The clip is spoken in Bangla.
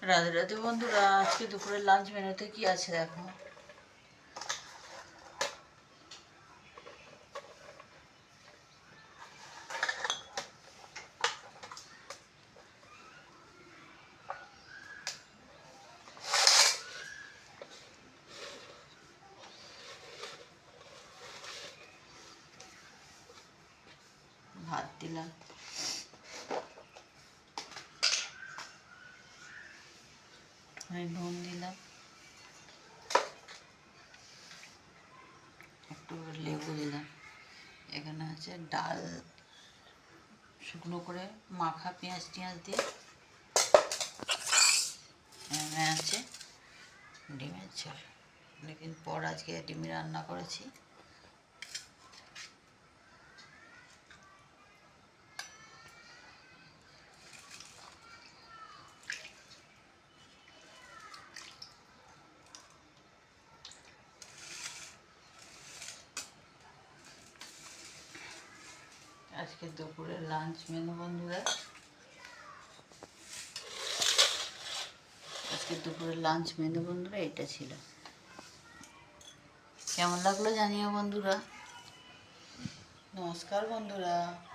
রাধে রাধে বন্ধুরা, আজকে দুপুরের লাঞ্চ মেনুতে কি আছে দেখো। ভাত দিলাম, নুন দিলাম, একটু লেবু দিলাম। এখানে আছে ডাল, শুকনো করে মাখা পেঁয়াজ টিয়াজ দিয়ে। এখানে আছে ডিমের ঝোল, অনেকদিন পর আজকে ডিম রান্না করেছি। আজকে দুপুরের লাঞ্চ মেনু বন্ধুরা, এটা ছিল। কেমন লাগলো জানিও বন্ধুরা। নমস্কার বন্ধুরা।